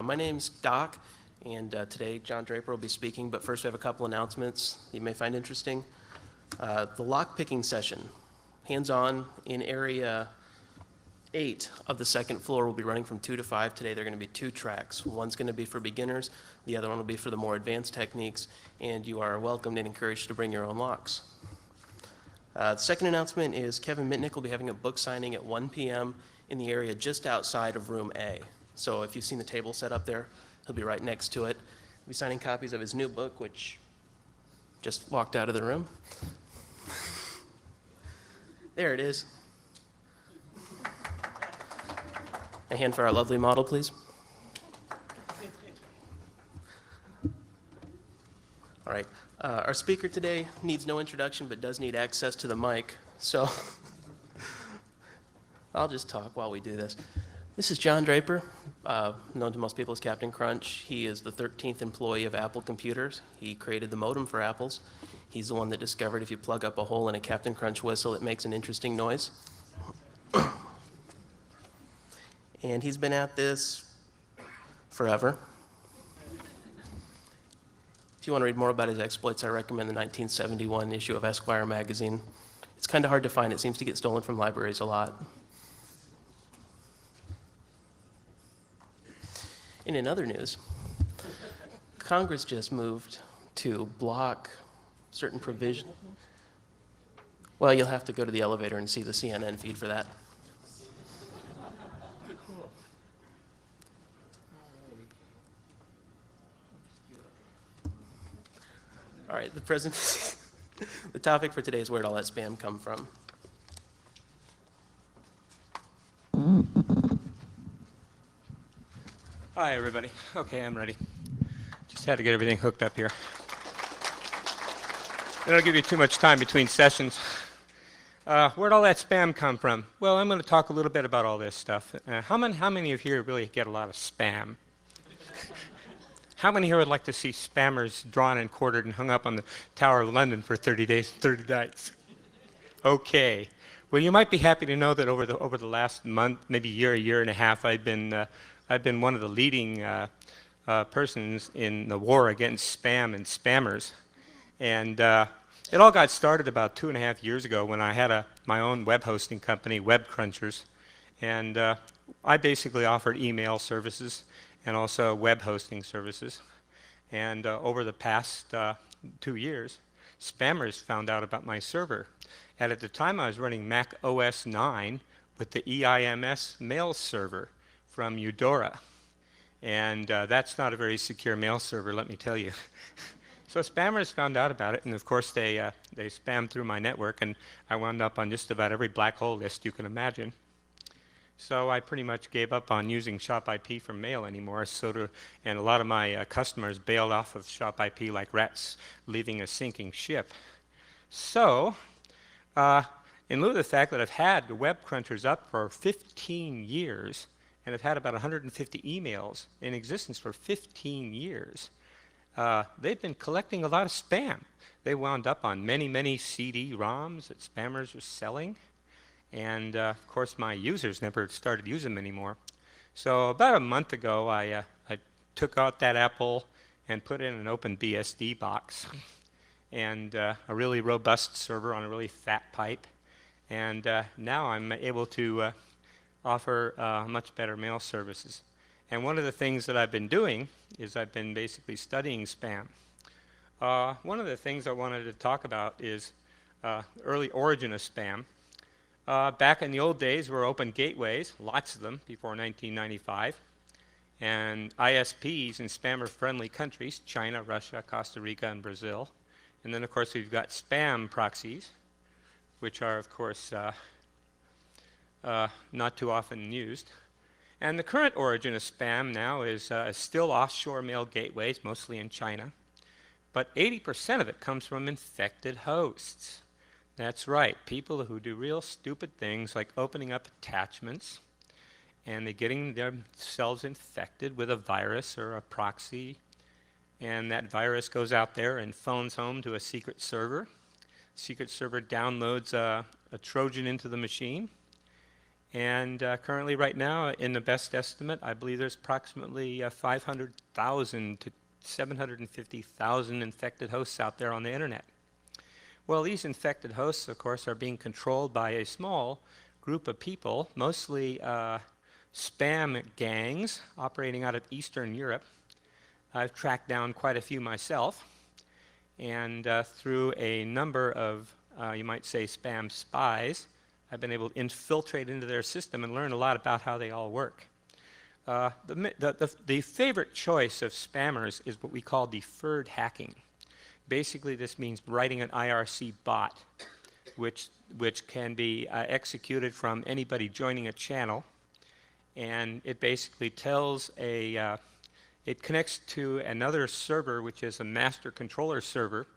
My name's Doc, and today John Draper will be speaking, but first we have a couple announcements you may find interesting. The lock picking session, hands-on in area 8 of the second floor, will be running from 2 to 5. Today there are going to be 2 tracks. One's going to be for beginners, the other one will be for the more advanced techniques, and you are welcomed and encouraged to bring your own locks. The second announcement is Kevin Mitnick will be having a book signing at 1 p.m. in the area just outside of room A. So if you've seen the table set up there, he'll be right next to it. He'll be signing copies of his new book, which just walked out of the room. There it is. A hand for our lovely model, please. All right. Our speaker today needs no introduction, but does need access to the mic. So I'll just talk while we do this. This is John Draper, known to most people as Captain Crunch. He is the 13th employee of Apple Computers. He created the modem for Apples. He's the one that discovered if you plug up a hole in a Captain Crunch whistle, it makes an interesting noise. And he's been at this forever. If you want to read more about his exploits, I recommend the 1971 issue of Esquire magazine. It's kind of hard to find. It seems to get stolen from libraries a lot. In other news, Congress just moved to block certain provisions. Well, you'll have to go to the elevator and see the CNN feed for that. All right, the topic for today is where did all that spam come from? Hi, everybody. Okay, I'm ready. Just had to get everything hooked up here. I don't give you too much time between sessions. Where'd all that spam come from? Well, I'm going to talk a little bit about all this stuff. How many of you here really get a lot of spam? How many here would like to see spammers drawn and quartered and hung up on the Tower of London for 30 days and 30 nights? Okay. Well, you might be happy to know that over the last month, maybe a year and a half, I've been one of the leading persons in the war against spam and spammers. And it all got started about 2.5 years ago when I had my own web hosting company, Web Crunchers. And I basically offered email services and also web hosting services. And over the past 2 years, spammers found out about my server. And at the time, I was running Mac OS 9 with the EIMS mail server from Eudora. And that's not a very secure mail server, let me tell you. So spammers found out about it, and of course they spammed through my network, and I wound up on just about every black hole list you can imagine. So I pretty much gave up on using ShopIP for mail anymore, and a lot of my customers bailed off of ShopIP like rats leaving a sinking ship. So, in lieu of the fact that I've had the Web Crunchers up for 15 years, and I've had about 150 emails in existence for 15 years, they've been collecting a lot of spam. They wound up on many CD-ROMs that spammers were selling. And of course, my users never started using them anymore. So about a month ago, I took out that Apple and put in an OpenBSD box and a really robust server on a really fat pipe. And now I'm able to offer much better mail services. And one of the things that I've been doing is I've been basically studying spam. One of the things I wanted to talk about is early origin of spam. Back in the old days, there were open gateways, lots of them, before 1995, and ISPs in spammer-friendly countries, China, Russia, Costa Rica, and Brazil. And then, of course, we've got spam proxies, which are, of course, not too often used. And the current origin of spam now is still offshore mail gateways, mostly in China. But 80% of it comes from infected hosts. That's right, people who do real stupid things like opening up attachments and they're getting themselves infected with a virus or a proxy, and that virus goes out there and phones home to a secret server. Secret server downloads a Trojan into the machine, And currently, right now, in the best estimate, I believe there's approximately 500,000 to 750,000 infected hosts out there on the internet. Well, these infected hosts, of course, are being controlled by a small group of people, mostly spam gangs operating out of Eastern Europe. I've tracked down quite a few myself, and through a number of, you might say, spam spies, I've been able to infiltrate into their system and learn a lot about how they all work. The favorite choice of spammers is what we call deferred hacking. Basically, this means writing an IRC bot, which can be executed from anybody joining a channel, and it basically tells it connects to another server, which is a master controller server.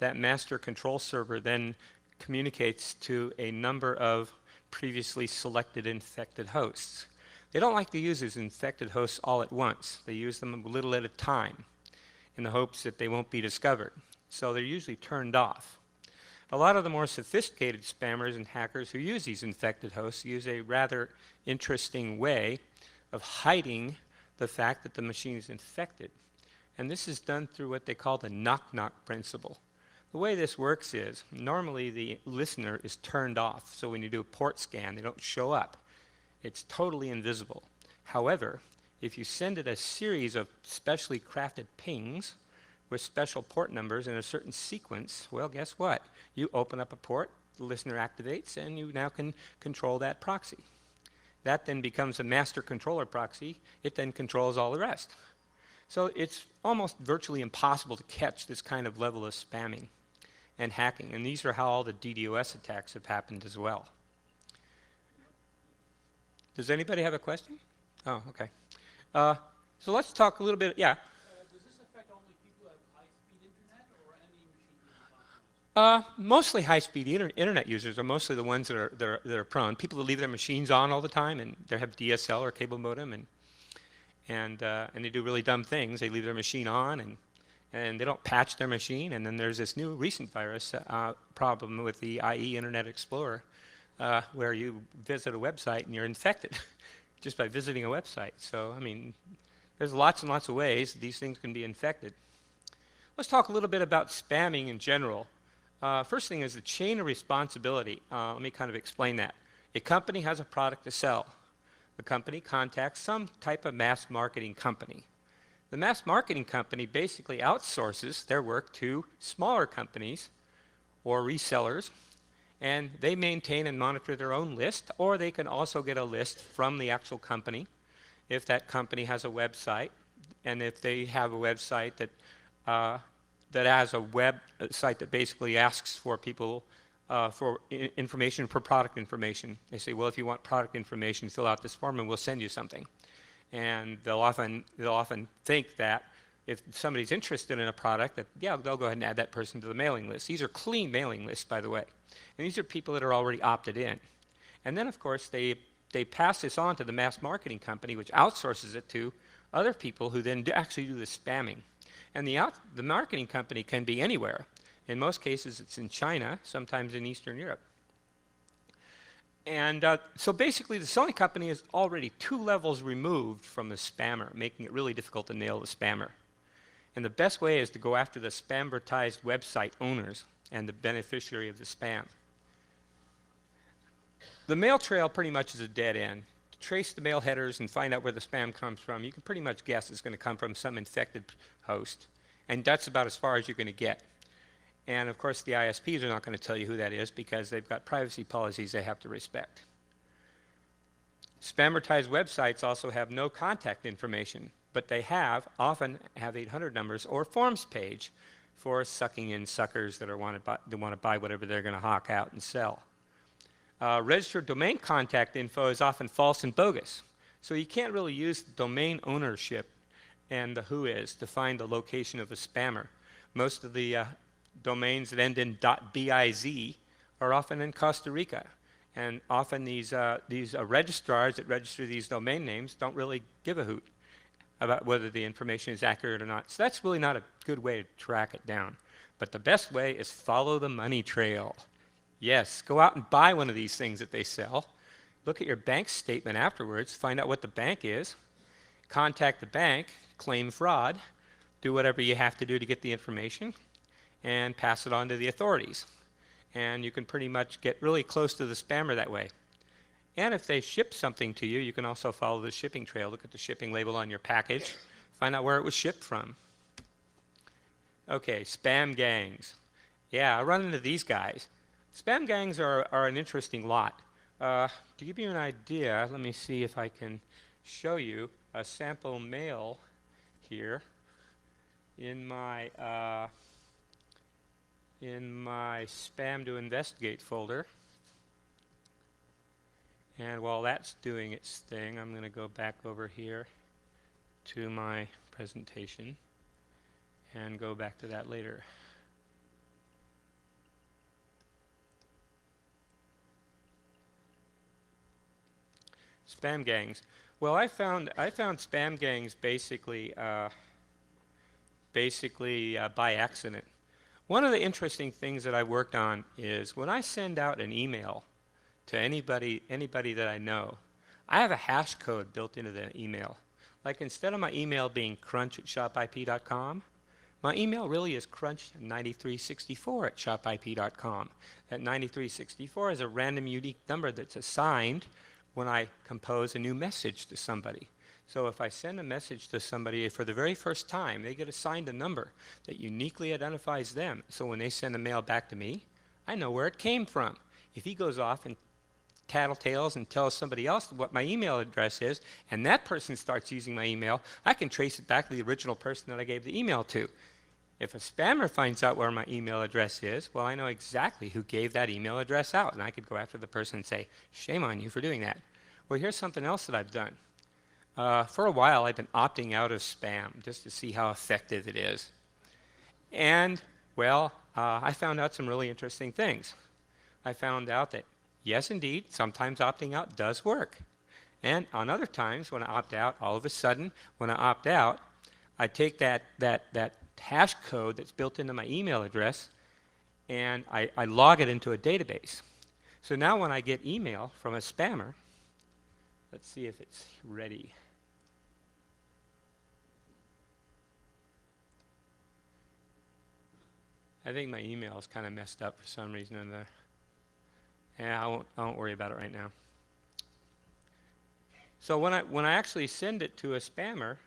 That master control server then communicates to a number of previously selected infected hosts. They don't like to use these infected hosts all at once. They use them a little at a time in the hopes that they won't be discovered. So they're usually turned off. A lot of the more sophisticated spammers and hackers who use these infected hosts use a rather interesting way of hiding the fact that the machine is infected. And this is done through what they call the knock-knock principle. The way this works is, normally the listener is turned off, so when you do a port scan, they don't show up. It's totally invisible. However, if you send it a series of specially crafted pings with special port numbers in a certain sequence, well, guess what? You open up a port, the listener activates, and you now can control that proxy. That then becomes a master controller proxy. It then controls all the rest. So it's almost virtually impossible to catch this kind of level of spamming and hacking. And these are how all the DDoS attacks have happened as well. Does anybody have a question? Oh, okay. So let's talk a little bit, yeah. Does this affect only people who have high-speed internet or any machine using Mostly high-speed internet users are mostly the ones that are prone. People that leave their machines on all the time and they have DSL or cable modem and they do really dumb things. They leave their machine on and they don't patch their machine. And then there's this new recent virus problem with the IE Internet Explorer where you visit a website and you're infected just by visiting a website. So, I mean, there's lots and lots of ways these things can be infected. Let's talk a little bit about spamming in general. First thing is the chain of responsibility. Let me kind of explain that. A company has a product to sell. The company contacts some type of mass marketing company. The mass marketing company basically outsources their work to smaller companies or resellers, and they maintain and monitor their own list, or they can also get a list from the actual company if that company has a website, and if they have a website that has a website that basically asks for people for information, for product information. They say, well, if you want product information, fill out this form and we'll send you something. And they'll often think that if somebody's interested in a product, that yeah, they'll go ahead and add that person to the mailing list. These are clean mailing lists, by the way. And these are people that are already opted in. And then, of course, they pass this on to the mass marketing company, which outsources it to other people who then actually do the spamming. And the marketing company can be anywhere. In most cases, it's in China, sometimes in Eastern Europe. And so basically, the selling company is already 2 levels removed from the spammer, making it really difficult to nail the spammer. And the best way is to go after the spamvertised website owners and the beneficiary of the spam. The mail trail pretty much is a dead end. To trace the mail headers and find out where the spam comes from, you can pretty much guess it's going to come from some infected host. And that's about as far as you're going to get. And of course, the ISPs are not going to tell you who that is because they've got privacy policies they have to respect. Spamvertised websites also have no contact information, but they often have 800 numbers or forms page for sucking in suckers that want to buy whatever they're going to hawk out and sell. Registered domain contact info is often false and bogus. So you can't really use domain ownership and the whois to find the location of a spammer. Most of the domains that end in .biz are often in Costa Rica. And often these registrars that register these domain names don't really give a hoot about whether the information is accurate or not. So that's really not a good way to track it down. But the best way is follow the money trail. Yes, go out and buy one of these things that they sell. look at your bank statement afterwards, find out what the bank is, contact the bank, claim fraud, do whatever you have to do to get the information, and pass it on to the authorities. And you can pretty much get really close to the spammer that way. And if they ship something to you, you can also follow the shipping trail. Look at the shipping label on your package, find out where it was shipped from. Okay, spam gangs. Yeah, I run into these guys. Spam gangs are an interesting lot. To give you an idea, let me see if I can show you a sample mail here in my spam to investigate folder. And while that's doing its thing, I'm going to go back over here to my presentation and go back to that later. Spam gangs. Well, I found spam gangs basically by accident. One of the interesting things that I worked on is when I send out an email to anybody that I know, I have a hash code built into the email. Like instead of my email being crunch@shopip.com, my email really is crunch9364@shopip.com. That 9364 is a random unique number that's assigned when I compose a new message to somebody. So if I send a message to somebody for the very first time, they get assigned a number that uniquely identifies them. So when they send a mail back to me, I know where it came from. If he goes off and tattletales and tells somebody else what my email address is, and that person starts using my email, I can trace it back to the original person that I gave the email to. If a spammer finds out where my email address is, well, I know exactly who gave that email address out, and I could go after the person and say, shame on you for doing that. Well, here's something else that I've done. For a while, I've been opting out of spam just to see how effective it is. And, well, I found out some really interesting things. I found out that, yes, indeed, sometimes opting out does work. And on other times, when I opt out, all of a sudden, when I opt out, I take that hash code that's built into my email address, and I log it into a database. So now when I get email from a spammer, let's see if it's ready. I think my email is kind of messed up for some reason. Yeah, I won't worry about it right now. So when I actually send it to a spammer,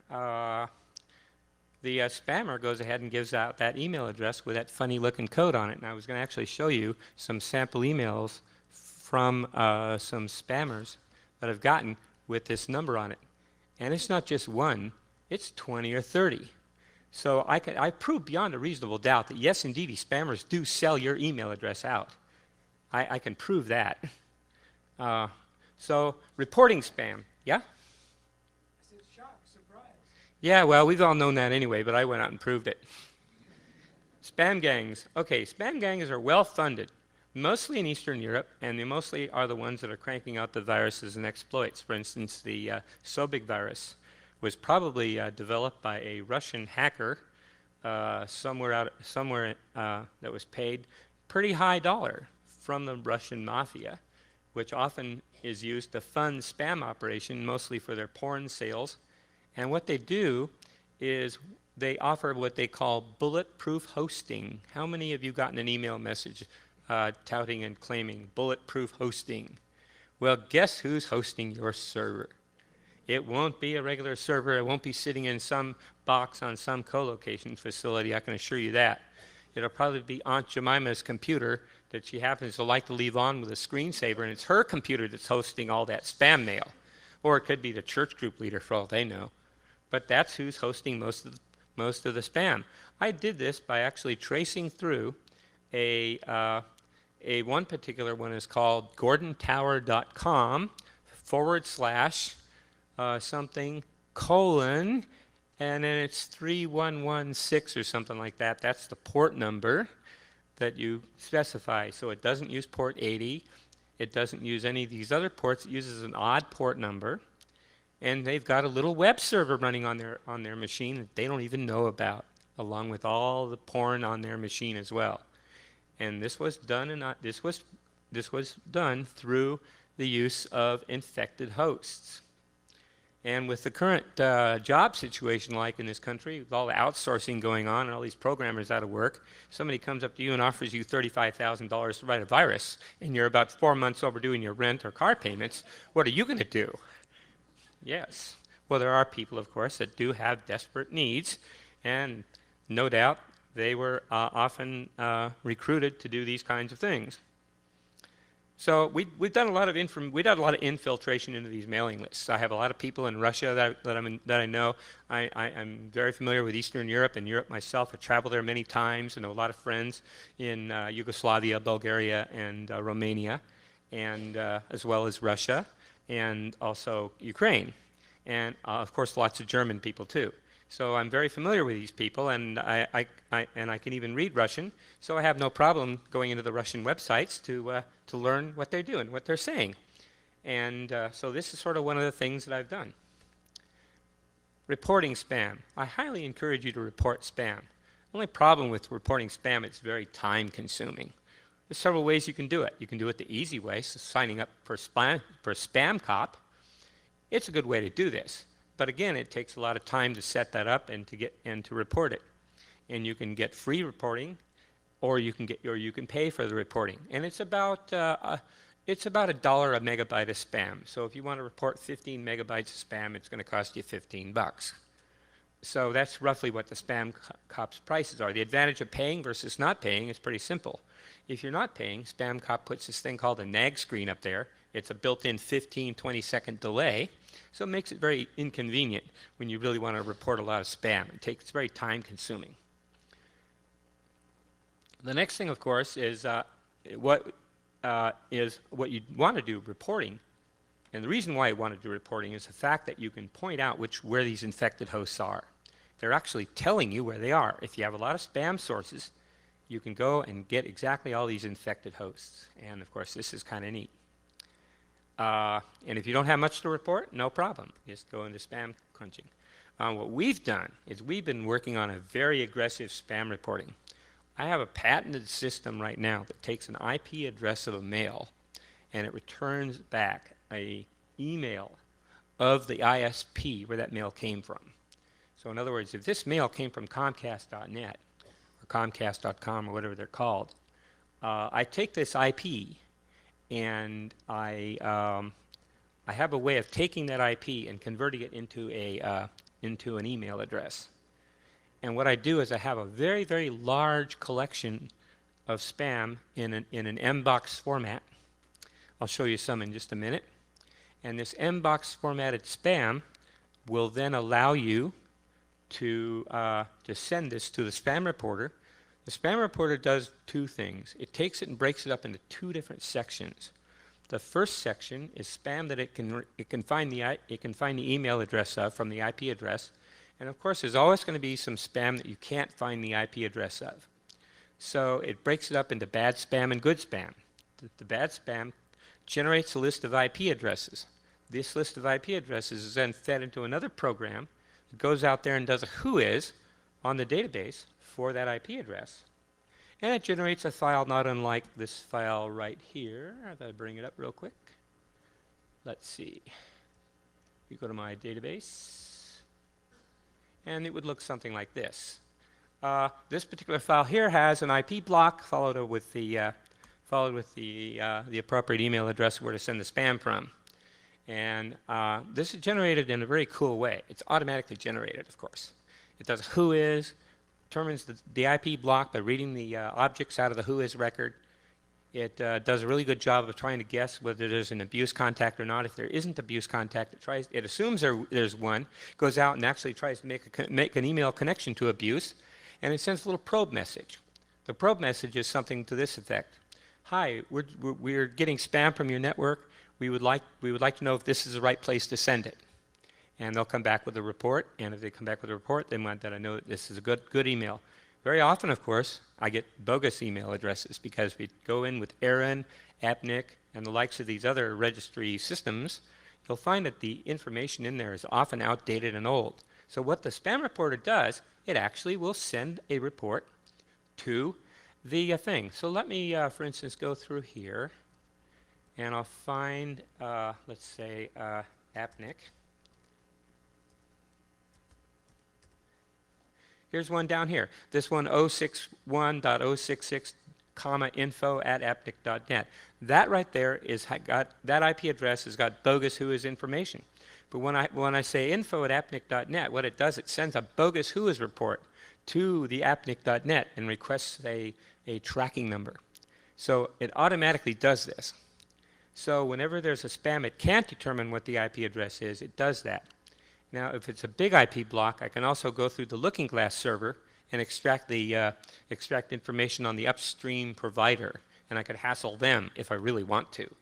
the spammer goes ahead and gives out that email address with that funny looking code on it. And I was going to actually show you some sample emails from some spammers that I've gotten with this number on it. And it's not just one, it's 20 or 30. So I prove beyond a reasonable doubt that yes, indeed, these spammers do sell your email address out. I can prove that. So reporting spam, yeah? I said shock, surprise. Yeah, well, we've all known that anyway, but I went out and proved it. Spam gangs. Okay, spam gangs are well funded, mostly in Eastern Europe, and they mostly are the ones that are cranking out the viruses and exploits. For instance, the Sobig virus was probably developed by a Russian hacker somewhere that was paid pretty high dollar from the Russian mafia, which often is used to fund spam operation, mostly for their porn sales. And what they do is they offer what they call bulletproof hosting. How many of you gotten an email message touting and claiming bulletproof hosting? Well, guess who's hosting your server? It won't be a regular server. It won't be sitting in some box on some co-location facility, I can assure you that. It'll probably be Aunt Jemima's computer that she happens to like to leave on with a screensaver, and it's her computer that's hosting all that spam mail. Or it could be the church group leader for all they know. But that's who's hosting most of the spam. I did this by actually tracing through one particular one is called gordontower.com/something colon, and then it's 3116 or something like that. That's the port number that you specify. So it doesn't use port 80. It doesn't use any of these other ports. It uses an odd port number. And they've got a little web server running on their machine that they don't even know about, along with all the porn on their machine as well. And this was done through the use of infected hosts. And with the current job situation like in this country, with all the outsourcing going on and all these programmers out of work, somebody comes up to you and offers you $35,000 to write a virus, and you're about 4 months overdue in your rent or car payments, what are you going to do? Yes. Well, there are people, of course, that do have desperate needs, and no doubt they were often recruited to do these kinds of things. So we've done a lot of infiltration into these mailing lists. I have a lot of people in Russia that I know. I'm very familiar with Eastern Europe and Europe myself. I've traveled there many times and know a lot of friends in Yugoslavia, Bulgaria, and Romania, and as well as Russia, and also Ukraine, and of course lots of German people too. So I'm very familiar with these people, and I can even read Russian, so I have no problem going into the Russian websites to learn what they're doing, what they're saying. And so this is sort of one of the things that I've done. Reporting spam. I highly encourage you to report spam. The only problem with reporting spam, it's very time consuming. There's several ways you can do it. You can do it the easy way, so signing up for SpamCop. It's a good way to do this. But again, it takes a lot of time to set that up and to report it. And you can get free reporting, or you can pay for the reporting. And it's about $1 a megabyte of spam. So if you want to report 15 megabytes of spam, it's going to cost you $15. So that's roughly what the SpamCop's prices are. The advantage of paying versus not paying is pretty simple. If you're not paying, SpamCop puts this thing called a nag screen up there. It's a built-in 15, 20-second delay. So it makes it very inconvenient when you really want to report a lot of spam. It's very time-consuming. The next thing, of course, is what you want to do reporting. And the reason why you want to do reporting is the fact that you can point out where these infected hosts are. They're actually telling you where they are. If you have a lot of spam sources, you can go and get exactly all these infected hosts. And of course, this is kind of neat. And if you don't have much to report, no problem. Just go into spam crunching. What we've done is we've been working on a very aggressive spam reporting. I have a patented system right now that takes an IP address of a mail and it returns back an email of the ISP where that mail came from. So in other words, if this mail came from Comcast.net or Comcast.com or whatever they're called, I take this IP and I have a way of taking that IP and converting it into an email address. And what I do is I have a very, very large collection of spam in an MBOX format. I'll show you some in just a minute. And this MBOX formatted spam will then allow you to send this to the spam reporter. The spam reporter does two things. It takes it and breaks it up into two different sections. The first section is spam that it can find the email address of from the IP address. And of course, there's always going to be some spam that you can't find the IP address of. So it breaks it up into bad spam and good spam. The bad spam generates a list of IP addresses. This list of IP addresses is then fed into another program that goes out there and does a whois on the database for that IP address. And it generates a file not unlike this file right here. If I bring it up real quick. Let's see. You go to my database. And it would look something like this. This particular file here has an IP block followed with the appropriate email address where to send the spam from. And this is generated in a very cool way. It's automatically generated, of course. It does a whois, determines the IP block by reading the objects out of the whois record. It does a really good job of trying to guess whether there's an abuse contact or not. If there isn't abuse contact, it assumes there's one, goes out and actually tries to make an email connection to abuse, and it sends a little probe message. The probe message is something to this effect. Hi, we're getting spam from your network. We would like to know if this is the right place to send it. And they'll come back with a report, and if they come back with a report, they want that I know that this is a good email. Very often, of course, I get bogus email addresses because we go in with ARIN, AppNIC, and the likes of these other registry systems. You'll find that the information in there is often outdated and old. So what the spam reporter does, it actually will send a report to the thing. So let me, for instance, go through here. and I'll find, let's say, AppNick. Here's one down here. This one, 061.066, info@appnick.net. That right there is got, that IP address has got bogus WHOIS information. But when I say info@appnick.net, what it does, it sends a bogus WHOIS report to the appnick.net and requests a tracking number. So it automatically does this. So whenever there's a spam, it can't determine what the IP address is. It does that. Now, if it's a big IP block, I can also go through the Looking Glass server and extract information on the upstream provider, and I could hassle them if I really want to.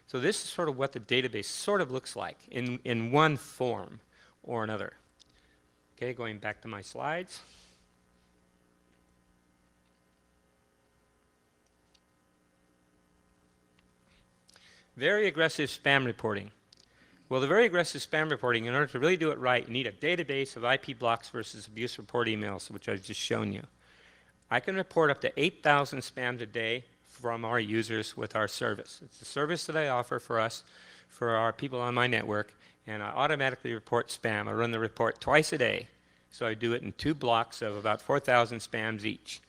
So this is sort of what the database sort of looks like in one form or another. Okay, going back to my slides. Very aggressive spam reporting. Well, the very aggressive spam reporting, in order to really do it right, you need a database of IP blocks versus abuse report emails, which I've just shown you. I can report up to 8,000 spams a day from our users with our service. It's a service that I offer for us, for our people on my network, and I automatically report spam. I run the report twice a day, so I do it in 2 blocks of about 4,000 spams each.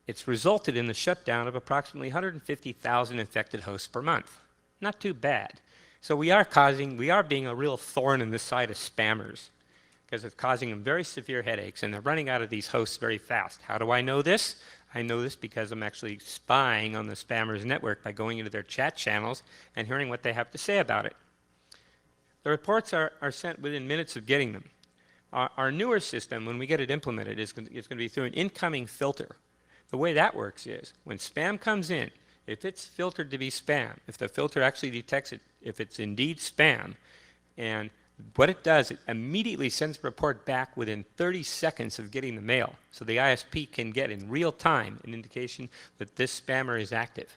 It's resulted in the shutdown of approximately 150,000 infected hosts per month. Not too bad. So we are being a real thorn in the side of spammers, because it's causing them very severe headaches, and they're running out of these hosts very fast. How do I know this? I know this because I'm actually spying on the spammers' network by going into their chat channels and hearing what they have to say about it. The reports are sent within minutes of getting them. Our newer system, when we get it implemented, is going to be through an incoming filter. The way that works is, when spam comes in, if it's filtered to be spam, if the filter actually detects it, if it's indeed spam, and what it does, it immediately sends a report back within 30 seconds of getting the mail. So the ISP can get in real time an indication that this spammer is active.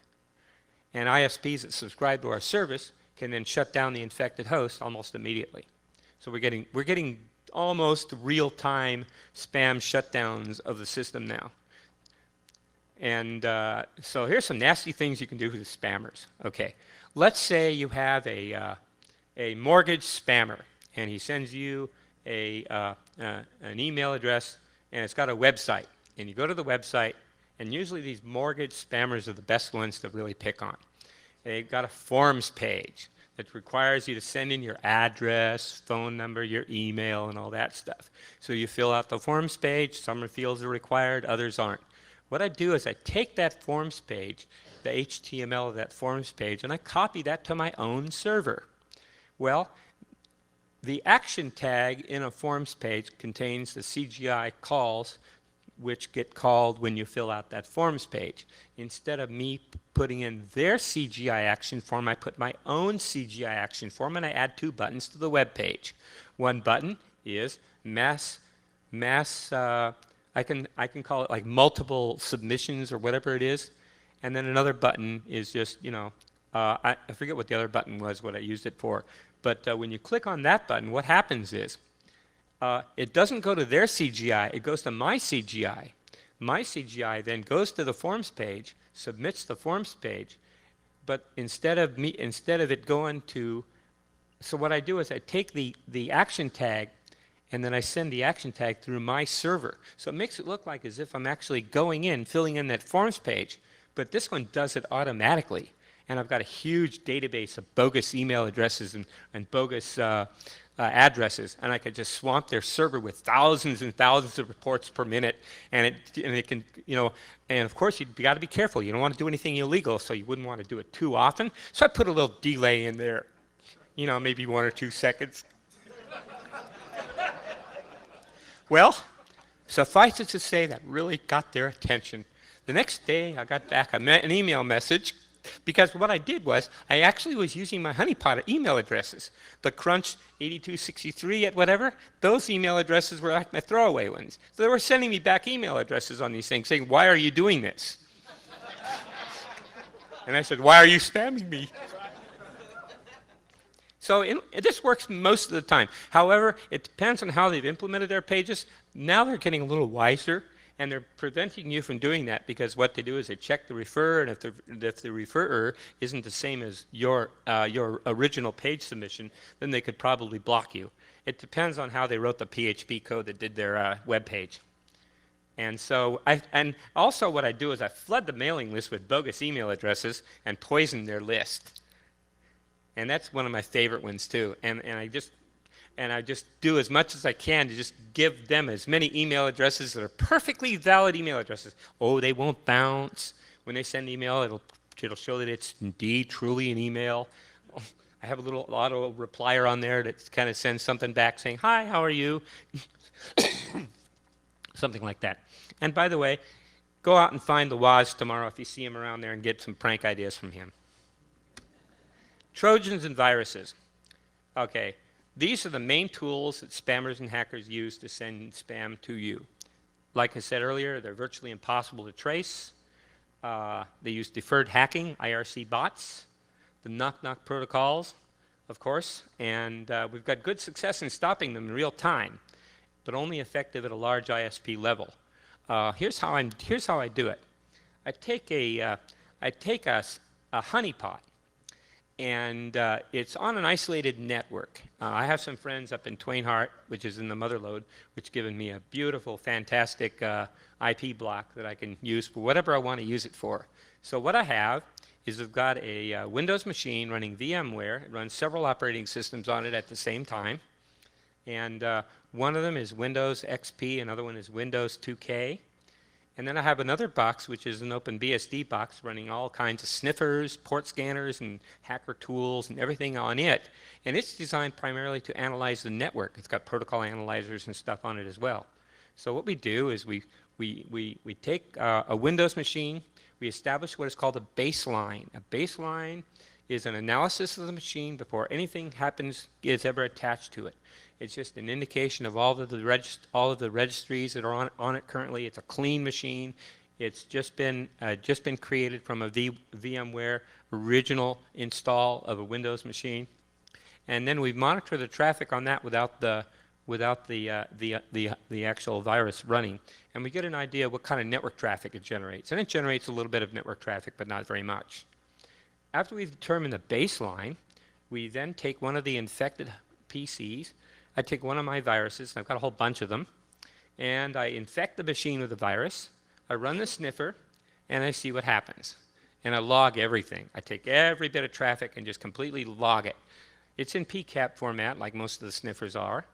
And ISPs that subscribe to our service can then shut down the infected host almost immediately. So we're getting almost real-time spam shutdowns of the system now. And so here's some nasty things you can do with the spammers. Okay, let's say you have a mortgage spammer, and he sends you an email address, and it's got a website. And you go to the website, and usually these mortgage spammers are the best ones to really pick on. They've got a forms page that requires you to send in your address, phone number, your email, and all that stuff. So you fill out the forms page. Some fields are required, others aren't. What I do is I take that forms page, the HTML of that forms page, and I copy that to my own server. Well, the action tag in a forms page contains the CGI calls which get called when you fill out that forms page. Instead of me putting in their CGI action form, I put my own CGI action form, and I add 2 buttons to the web page. One button is I can call it like multiple submissions or whatever it is. And then another button is just, I forget what the other button was, what I used it for. But when you click on that button, what happens is it doesn't go to their CGI, it goes to my CGI. My CGI then goes to the forms page, submits the forms page, but instead of it going to, so what I do is I take the action tag, and then I send the action tag through my server. So it makes it look like as if I'm actually going in, filling in that forms page, but this one does it automatically. And I've got a huge database of bogus email addresses and bogus addresses, and I could just swamp their server with thousands and thousands of reports per minute, and it can, and of course you've got to be careful. You don't want to do anything illegal, so you wouldn't want to do it too often. So I put a little delay in there, maybe 1 or 2 seconds. Well, suffice it to say that really got their attention. The next day, I got back an email message, because what I did was I actually was using my honeypot email addresses. The Crunch 8263 at whatever, those email addresses were like my throwaway ones. So they were sending me back email addresses on these things saying, "Why are you doing this?" And I said, "Why are you spamming me?" So this works most of the time. However, it depends on how they've implemented their pages. Now they're getting a little wiser, And they're preventing you from doing that because what they do is they check the referrer, and if the referrer isn't the same as your original page submission, then they could probably block you. It depends on how they wrote the PHP code that did their web page. And so, and also what I do is I flood the mailing list with bogus email addresses and poison their list. And that's one of my favorite ones too. And I just do as much as I can to just give them as many email addresses that are perfectly valid email addresses. Oh, they won't bounce. When they send email, it'll show that it's indeed truly an email. I have a little auto replier on there that kind of sends something back saying, "Hi, how are you?" Something like that. And by the way, go out and find the Woz tomorrow if you see him around there and get some prank ideas from him. Trojans and viruses. Okay, these are the main tools that spammers and hackers use to send spam to you. Like I said earlier, they're virtually impossible to trace. They use deferred hacking, IRC bots, the knock-knock protocols, of course, and we've got good success in stopping them in real time, but only effective at a large ISP level. Here's how I do it. I take a honeypot, and it's on an isolated network. I have some friends up in Twain Harte, which is in the Motherlode, which given me a beautiful, fantastic IP block that I can use for whatever I want to use it for. So what I have is I've got a Windows machine running VMware. It runs several operating systems on it at the same time. And one of them is Windows XP, another one is Windows 2K. And then I have another box, which is an OpenBSD box running all kinds of sniffers, port scanners, and hacker tools, and everything on it. And it's designed primarily to analyze the network. It's got protocol analyzers and stuff on it as well. So what we do is we take a Windows machine, we establish what is called a baseline. A baseline is an analysis of the machine before anything is ever attached to it. It's just an indication of all of the registries that are on it currently. It's a clean machine. It's just been created from a VMware original install of a Windows machine, and then we monitor the traffic on that without the actual virus running, and we get an idea what kind of network traffic it generates. And it generates a little bit of network traffic, but not very much. After we've determined the baseline, we then take one of the infected PCs. I take one of my viruses, and I've got a whole bunch of them, and I infect the machine with the virus. I run the sniffer, and I see what happens. And I log everything. I take every bit of traffic and just completely log it. It's in PCAP format, like most of the sniffers are.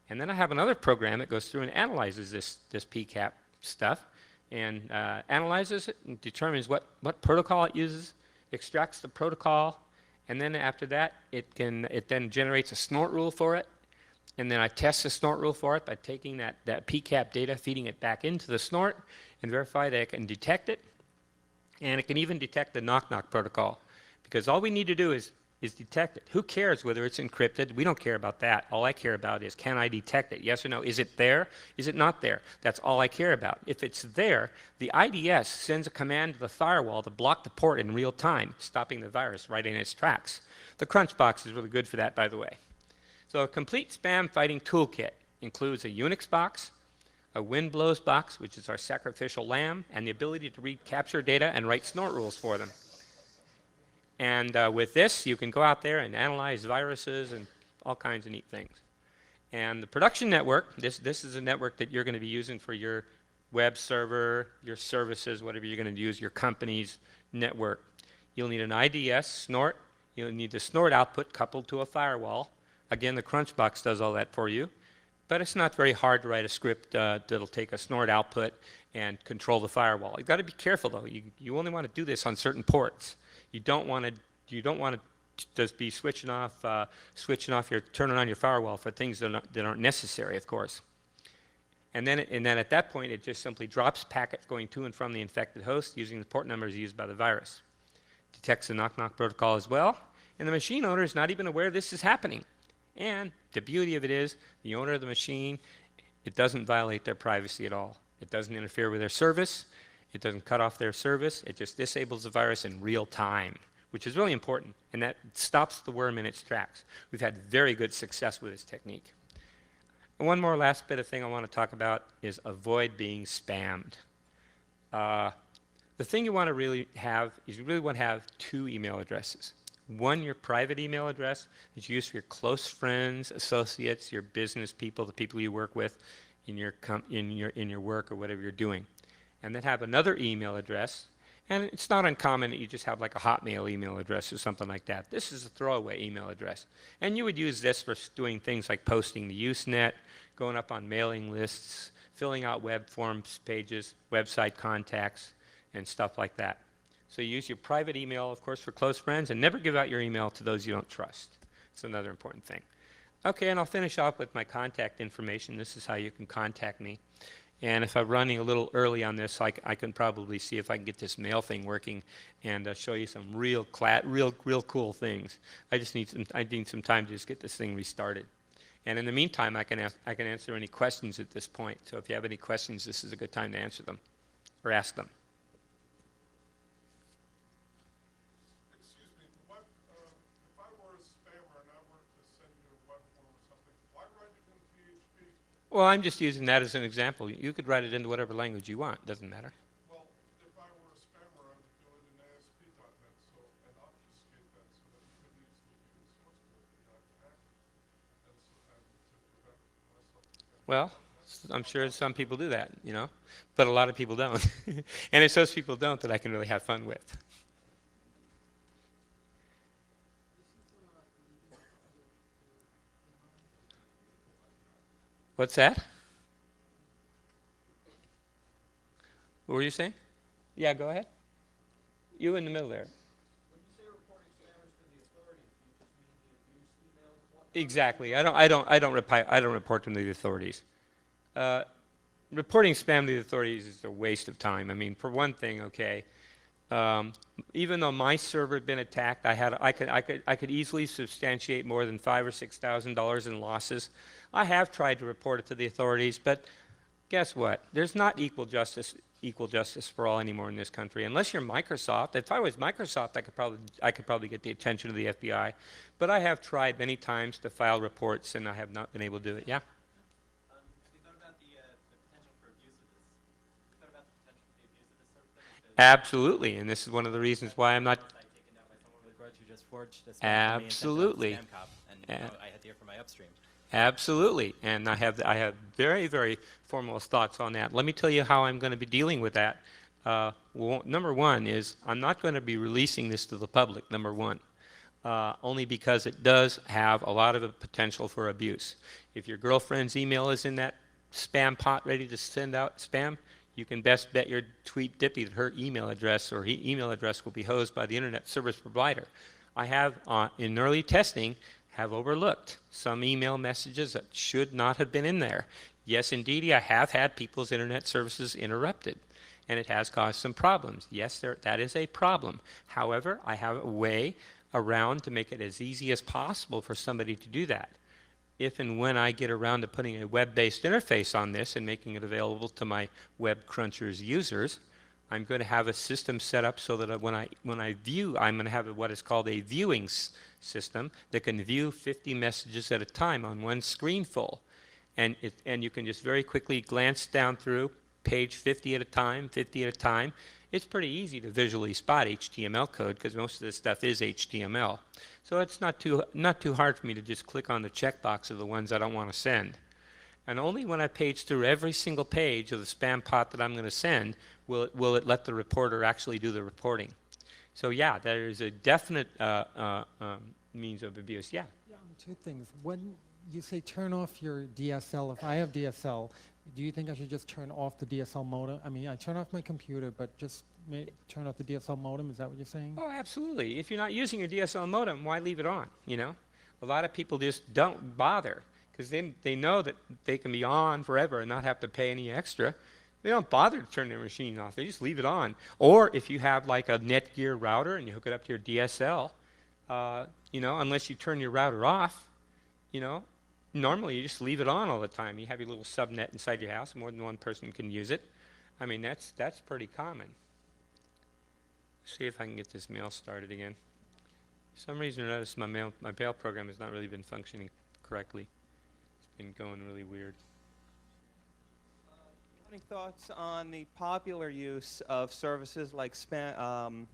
And then I have another program that goes through and analyzes this PCAP stuff, and analyzes it and determines what protocol it uses, extracts the protocol, and then after that, it then generates a snort rule for it. And then I test the snort rule for it by taking that PCAP data, feeding it back into the snort, and verify that it can detect it. And it can even detect the knock-knock protocol, because all we need to do is detect it. Who cares whether it's encrypted? We don't care about that. All I care about is, can I detect it? Yes or no? Is it there? Is it not there? That's all I care about. If it's there, the IDS sends a command to the firewall to block the port in real time, stopping the virus right in its tracks. The Crunchbox is really good for that, by the way. So a complete spam fighting toolkit includes a Unix box, a WinBlows box, which is our sacrificial lamb, and the ability to read capture data and write snort rules for them. And with this, you can go out there and analyze viruses and all kinds of neat things. And the production network, this is a network that you're going to be using for your web server, your services, whatever you're going to use, your company's network. You'll need an IDS snort. You'll need the snort output coupled to a firewall. Again, the Crunchbox does all that for you. But it's not very hard to write a script that'll take a snort output and control the firewall. You've got to be careful, though. You only want to do this on certain ports. You don't want to just be switching off turning on your firewall for things that aren't necessary, of course. And then at that point, it just simply drops packets going to and from the infected host using the port numbers used by the virus. Detects the knock-knock protocol as well, and the machine owner is not even aware this is happening. And the beauty of it is, the owner of the machine, it doesn't violate their privacy at all. It doesn't interfere with their service. It doesn't cut off their service. It just disables the virus in real time, which is really important, and that stops the worm in its tracks. We've had very good success with this technique. And one more last bit of thing I want to talk about is avoid being spammed. The thing you want to really have is you really want to have two email addresses. One, your private email address is used for your close friends, associates, your business people, the people you work with in your work or whatever you're doing. And then have another email address, and it's not uncommon that you just have like a Hotmail email address or something like that. This is a throwaway email address. And you would use this for doing things like posting to Usenet, going up on mailing lists, filling out web forms pages, website contacts, and stuff like that. So you use your private email, of course, for close friends, and never give out your email to those you don't trust. It's another important thing. Okay, and I'll finish off with my contact information. This is how you can contact me. And if I'm running a little early on this, I can probably see if I can get this mail thing working and show you some real cool things. I need some time to just get this thing restarted. And in the meantime, I can answer any questions at this point. So if you have any questions, this is a good time to answer them or ask them. Excuse me, if I were a spammer and I were to send you a web form or something, why write it in PHP? Well, I'm just using that as an example. You could write it into whatever language you want. Doesn't matter. Well, if I were a spammer, I would do it in ASP.NET and obfuscate that so that it could easily be the source code that I can hack it. And so, and to prevent myself from getting. Well, I'm sure some people do that, you know, but a lot of people don't. And it's those people don't that I can really have fun with. What's that? What were you saying? Yeah, go ahead. You in the middle there. When you say reporting spammers to the authorities, do you just mean the abuse emails? Exactly. I don't report them to the authorities. Reporting spam to the authorities is a waste of time. I mean, for one thing, okay, even though my server had been attacked, I could easily substantiate more than $5,000 or $6,000 in losses. I have tried to report it to the authorities, but guess what? There's not equal justice for all anymore in this country. Unless you're Microsoft. If I was Microsoft, I could probably get the attention of the FBI. But I have tried many times to file reports, and I have not been able to do it. Yeah. Have you thought about the potential for abuse of this? Have you thought about the potential for the abuse of this sort of thing? Absolutely, and this is one of the reasons why I'm not. Site taken down by someone with a grudge who just forged a spam for me and sent it on to Absolutely. Spam Cop, and you know, I had to hear from my upstream. Absolutely, and I have very, very foremost thoughts on that. Let me tell you how I'm going to be dealing with that. Well, number one is I'm not going to be releasing this to the public, number one, only because it does have a lot of potential for abuse. If your girlfriend's email is in that spam pot ready to send out spam, you can best bet your tweet dippy that her email address or email address will be hosed by the internet service provider. I have, in early testing, have overlooked some email messages that should not have been in there. Yes, indeed, I have had people's internet services interrupted, and it has caused some problems. Yes, that is a problem. However, I have a way around to make it as easy as possible for somebody to do that. If and when I get around to putting a web-based interface on this and making it available to my web crunchers users, I'm going to have a system set up so that when I view, I'm going to have what is called a viewing system that can view 50 messages at a time on one screen full. And you can just very quickly glance down through page 50 at a time, 50 at a time. It's pretty easy to visually spot HTML code because most of this stuff is HTML. So it's not too hard for me to just click on the checkbox of the ones I don't want to send. And only when I page through every single page of the spam pot that I'm going to send will it let the reporter actually do the reporting. So yeah, there is a definite means of abuse. Yeah. Yeah, two things. When you say turn off your DSL, if I have DSL, do you think I should just turn off the DSL modem? I mean, I turn off my computer, but just turn off the DSL modem. Is that what you're saying? Oh, absolutely. If you're not using your DSL modem, why leave it on? You know, a lot of people just don't bother because they know that they can be on forever and not have to pay any extra. They don't bother to turn their machine off. They just leave it on. Or if you have like a Netgear router and you hook it up to your DSL, you know, unless you turn your router off, you know, normally you just leave it on all the time. You have your little subnet inside your house. More than one person can use it. I mean, that's pretty common. See if I can get this mail started again. For some reason or another, my mail program has not really been functioning correctly. It's been going really weird. Any thoughts on the popular use of services like Spam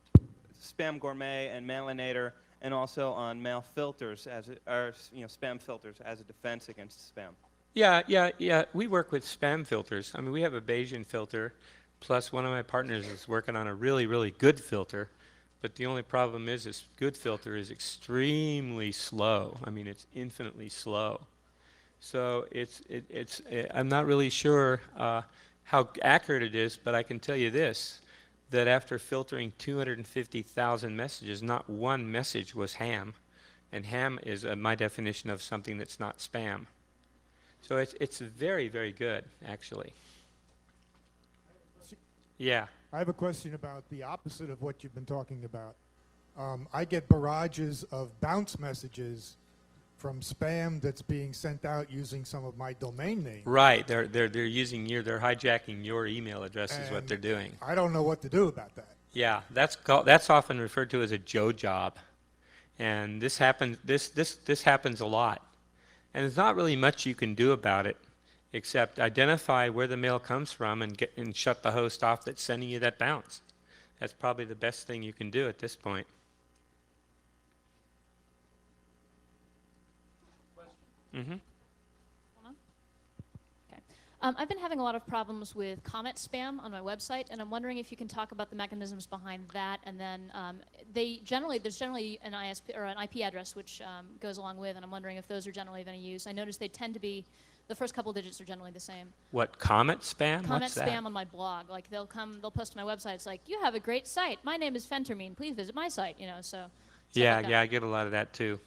Gourmet and Mailinator, and also on mail filters spam filters as a defense against spam? Yeah. We work with spam filters. I mean, we have a Bayesian filter, plus one of my partners is working on a really, really good filter. But the only problem is this good filter is extremely slow. I mean, it's infinitely slow. So I'm not really sure how accurate it is, but I can tell you this, that after filtering 250,000 messages, not one message was ham. And ham is my definition of something that's not spam. So it's very, very good, actually. Yeah. I have a question about the opposite of what you've been talking about. I get barrages of bounce messages from spam that's being sent out using some of my domain name. Right. They're they're hijacking your email address is what And they're doing. I don't know what to do about that. Yeah, that's often referred to as a Joe job, and this happens a lot, and there's not really much you can do about it, except identify where the mail comes from and shut the host off that's sending you that bounce. That's probably the best thing you can do at this point. Mm-hmm. I've been having a lot of problems with comment spam on my website, and I'm wondering if you can talk about the mechanisms behind that. And then there's generally an ISP or an IP address which goes along with, and I'm wondering if those are generally of any use. I notice they tend to be, the first couple digits are generally the same. What, comment spam? Comment What's that? spam on my blog, like they'll post to my website. It's like, you have a great site. My name is Fentermine. Please visit my site. So. stuff Yeah, like that. yeah, I get a lot of that too.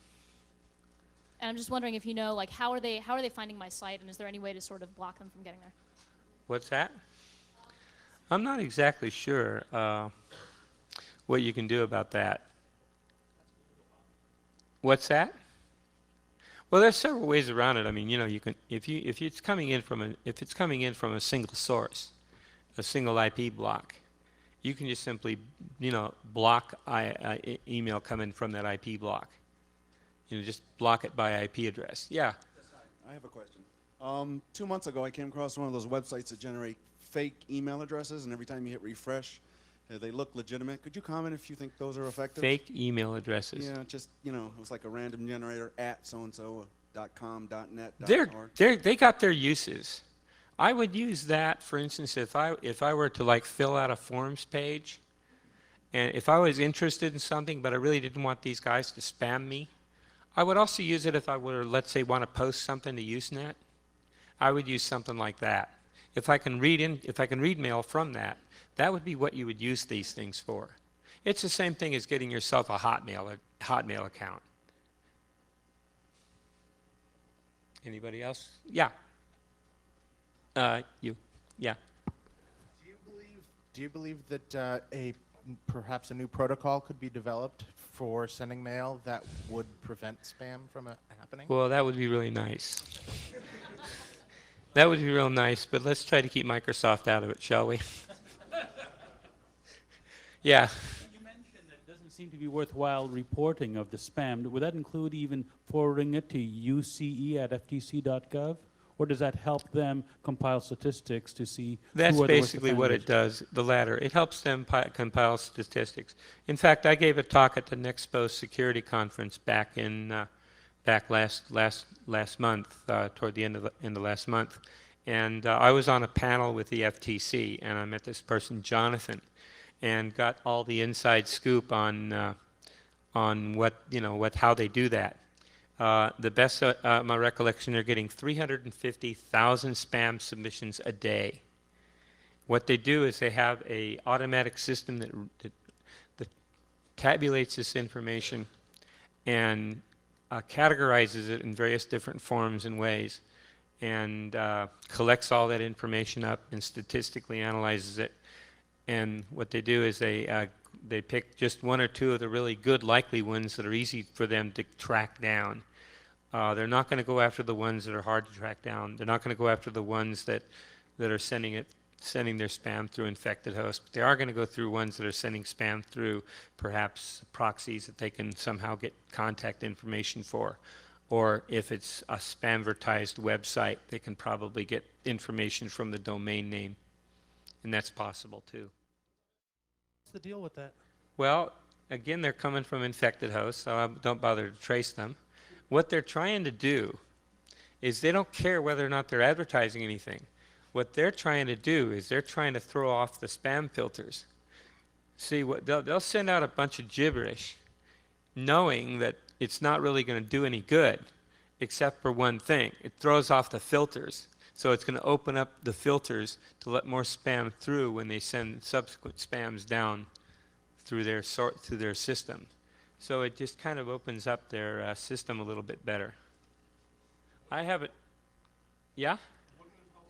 And I'm just wondering if you know, like, how are they finding my site, and is there any way to sort of block them from getting there? What's that? I'm not exactly sure what you can do about that. What's that? Well, there's several ways around it. I mean, you can if it's coming in from a single source, a single IP block, you can just simply block email coming from that IP block. Just block it by IP address. Yeah. I have a question. 2 months ago, I came across one of those websites that generate fake email addresses, and every time you hit refresh, they look legitimate. Could you comment if you think those are effective? Fake email addresses. Yeah, just, it was like a random generator at so-and-so, .com, .net, .org. They got their uses. I would use that, for instance, if I were to fill out a forms page, and if I was interested in something, but I really didn't want these guys to spam me, I would also use it if I were, let's say, want to post something to Usenet. I would use something like that. If I can read mail from that, that would be what you would use these things for. It's the same thing as getting yourself a Hotmail account. Anybody else? Yeah. You. Yeah. Do you believe that perhaps a new protocol could be developed for sending mail that would prevent spam from happening? Well, that would be really nice. That would be real nice, but let's try to keep Microsoft out of it, shall we? Yeah. You mentioned that it doesn't seem to be worthwhile reporting of the spam. Would that include even forwarding it to uce@ftc.gov? Or does that help them compile statistics to see That's who are the worst basically what it offenders? does, the latter. It helps them compile statistics. In fact, I gave a talk at the Nexpo Security Conference back last month, toward the end of last month, and I was on a panel with the FTC, and I met this person, Jonathan, and got all the inside scoop on how they do that. The best, my recollection, they're getting 350,000 spam submissions a day. What they do is they have a automatic system that tabulates this information and categorizes it in various different forms and ways, and collects all that information up and statistically analyzes it. And what they do is they pick just one or two of the really good likely ones that are easy for them to track down. They're not going to go after the ones that are hard to track down. They're not going to go after the ones that are sending their spam through infected hosts. They are going to go through ones that are sending spam through perhaps proxies that they can somehow get contact information for, or if it's a spamvertised website, they can probably get information from the domain name, and that's possible too. What's the deal with that? Well, again, they're coming from infected hosts, so I don't bother to trace them. What they're trying to do is they don't care whether or not they're advertising anything. What they're trying to do is they're trying to throw off the spam filters. See, what they'll send out a bunch of gibberish, knowing that it's not really going to do any good, except for one thing. It throws off the filters. So it's going to open up the filters to let more spam through when they send subsequent spams down through their system. So it just kind of opens up their system a little bit better. I have it. Yeah?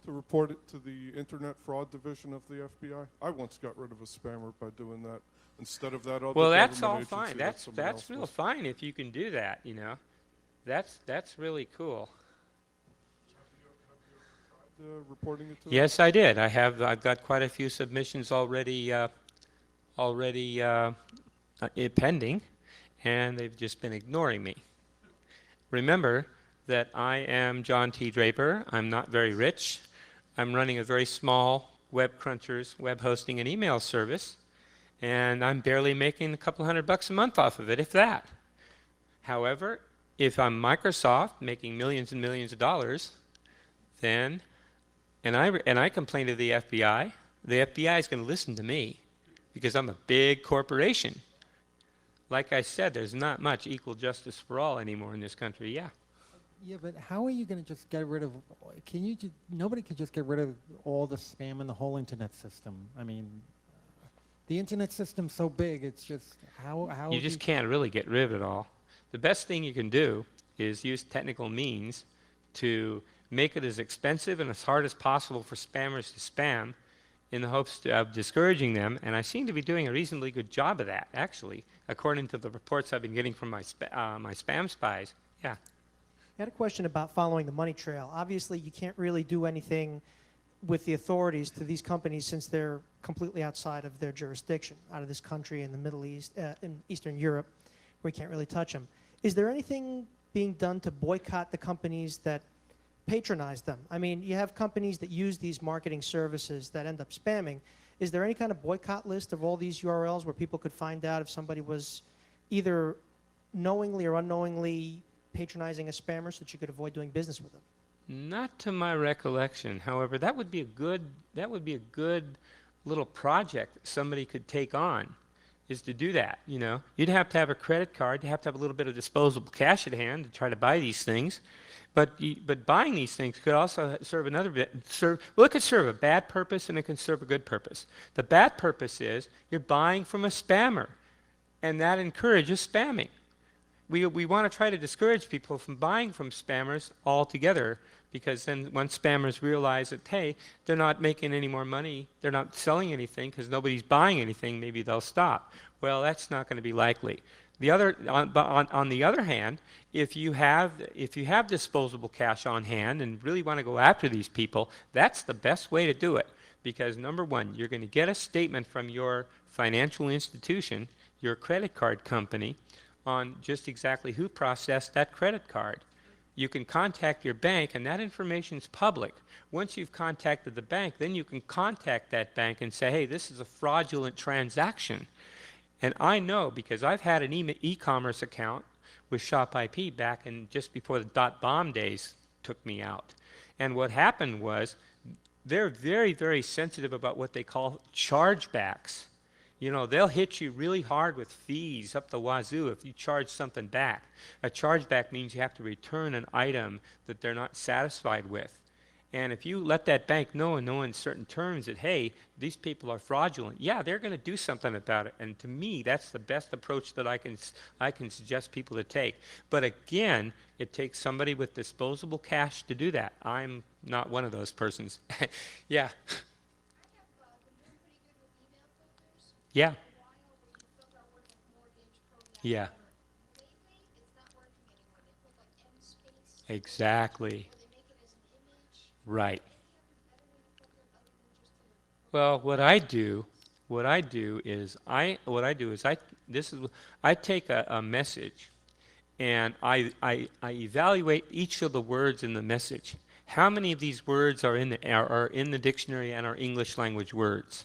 To report it to the Internet Fraud Division of the FBI? I once got rid of a spammer by doing that. Instead of that other Well, that's government all agency fine. that somebody That's else real was. fine if you can do that, you know. That's really cool. Reporting it to them? Yes, I did. I've got quite a few submissions already pending, and they've just been ignoring me. Remember that I am John T. Draper. I'm not very rich. I'm running a very small web crunchers, web hosting and email service, and I'm barely making a couple $100 a month off of it, if that. However, if I'm Microsoft making millions and millions of dollars, then, and I complain to the FBI is going to listen to me because I'm a big corporation. Like I said, there's not much equal justice for all anymore in this country. Yeah. Yeah, but how are you going to just get rid of, nobody can just get rid of all the spam in the whole internet system. I mean, the internet system's so big, it's just, how You do just can't really get rid of it all. The best thing you can do is use technical means to make it as expensive and as hard as possible for spammers to spam in the hopes of discouraging them, and I seem to be doing a reasonably good job of that, actually, according to the reports I've been getting from my spam spies. Yeah. I had a question about following the money trail. Obviously, you can't really do anything with the authorities to these companies since they're completely outside of their jurisdiction, out of this country in the Middle East, in Eastern Europe, where you can't really touch them. Is there anything being done to boycott the companies that patronize them? I mean, you have companies that use these marketing services that end up spamming. Is there any kind of boycott list of all these URLs where people could find out if somebody was either knowingly or unknowingly patronizing a spammer so that you could avoid doing business with them? Not to my recollection. However, that would be a good little project that somebody could take on, is to do that, you know. You'd have to have a credit card, you have to have a little bit of disposable cash at hand to try to buy these things. But buying these things could also serve another bit. Well, it could serve a bad purpose and it can serve a good purpose. The bad purpose is you're buying from a spammer, and that encourages spamming. We want to try to discourage people from buying from spammers altogether, because then once spammers realize that, hey, they're not making any more money, they're not selling anything because nobody's buying anything, maybe they'll stop. Well, that's not going to be likely. On the other hand, if you have disposable cash on hand and really want to go after these people, that's the best way to do it. Because number one, you're going to get a statement from your financial institution, your credit card company, on just exactly who processed that credit card. You can contact your bank, and that information is public. Once you've contacted the bank, then you can contact that bank and say, hey, this is a fraudulent transaction. And I know, because I've had an e-commerce account with ShopIP back in just before the .bomb days took me out. And what happened was they're very, very sensitive about what they call chargebacks. You know, they'll hit you really hard with fees up the wazoo if you charge something back. A chargeback means you have to return an item that they're not satisfied with. And if you let that bank know and know in certain terms that, hey, these people are fraudulent, yeah, they're going to do something about it. And to me, that's the best approach that I can suggest people to take. But again, it takes somebody with disposable cash to do that. I'm not one of those persons. Yeah. Yeah. Yeah. Exactly. Right. Well, what I do is I take a message and I evaluate each of the words in the message. How many of these words are in the dictionary and are English language words?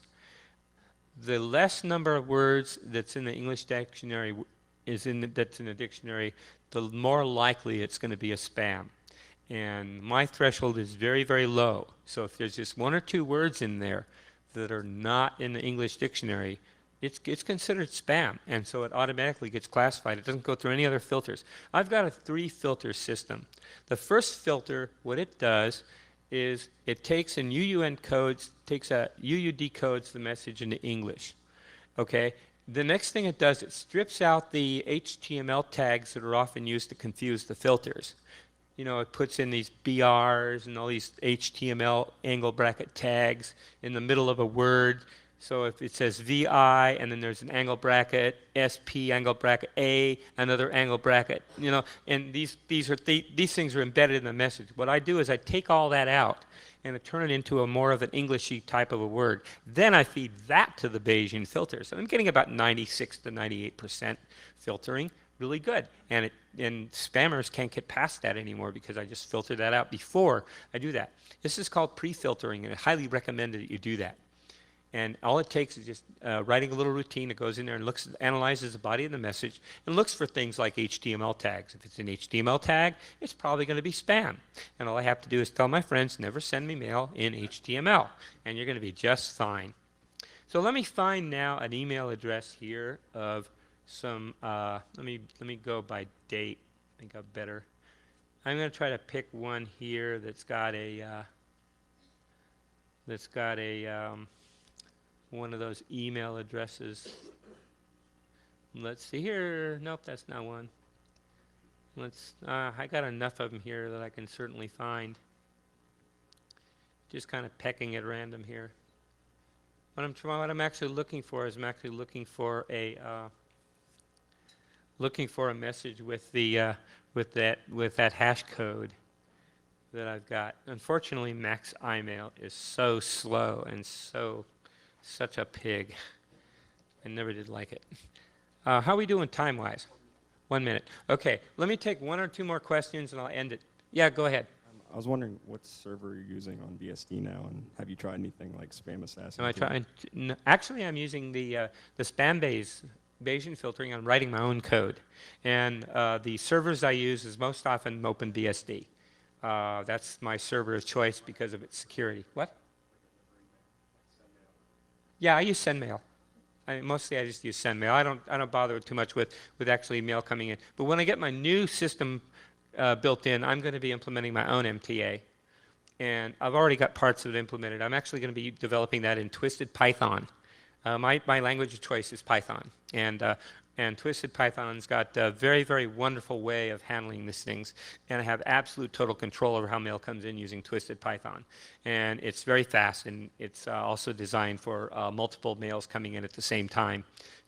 The less number of words that's in the English dictionary that's in the dictionary, the more likely it's going to be a spam. And my threshold is very, very low. So if there's just 1 or 2 words in there that are not in the English dictionary, it's considered spam, and so it automatically gets classified. It doesn't go through any other filters. I've got a 3-filter system. The first filter, what it does is it takes and UUN codes, UU decodes the message into English. Okay? The next thing it does, it strips out the HTML tags that are often used to confuse the filters. You know, it puts in these BRs and all these HTML angle bracket tags in the middle of a word. So if it says VI and then there's an angle bracket, SP angle bracket A, another angle bracket, you know, and these things are embedded in the message. What I do is I take all that out and I turn it into a more of an Englishy type of a word. Then I feed that to the Bayesian filter. So I'm getting about 96 to 98% filtering, really good. And spammers can't get past that anymore because I just filtered that out before I do that. This is called pre-filtering, and I highly recommend that you do that. And all it takes is just writing a little routine that goes in there and analyzes the body of the message and looks for things like HTML tags. If it's an HTML tag, it's probably going to be spam. And all I have to do is tell my friends, never send me mail in HTML, and you're going to be just fine. So let me find now an email address here of some, let me go by date. I think I'm better. I'm going to try to pick one here that's got a, one of those email addresses. Let's see here. Nope, that's not one. I got enough of them here that I can certainly find. Just kind of pecking at random here. What I'm actually looking for is I'm actually looking for a message with the with that hash code that I've got. Unfortunately, Max iMail is so slow and such a pig. I never did like it. How are we doing time-wise? 1 minute. Okay, let me take 1 or 2 more questions and I'll end it. Yeah, go ahead. I was wondering what server you're using on BSD now, and have you tried anything like Spam Assassin? Am I trying? No, actually, I'm using the Bayesian filtering. I'm writing my own code, and the servers I use is most often OpenBSD. That's my server of choice because of its security. What? Yeah, I use SendMail. Mostly I just use SendMail. I don't bother too much with actually mail coming in. But when I get my new system built in, I'm going to be implementing my own MTA. And I've already got parts of it implemented. I'm actually going to be developing that in Twisted Python. My language of choice is Python. And Twisted Python's got a very, very wonderful way of handling these things. And I have absolute total control over how mail comes in using Twisted Python. And it's very fast, and it's also designed for multiple mails coming in at the same time.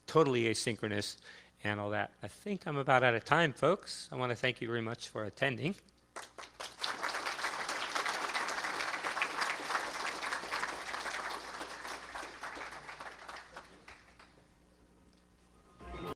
Totally asynchronous and all that. I think I'm about out of time, folks. I want to thank you very much for attending.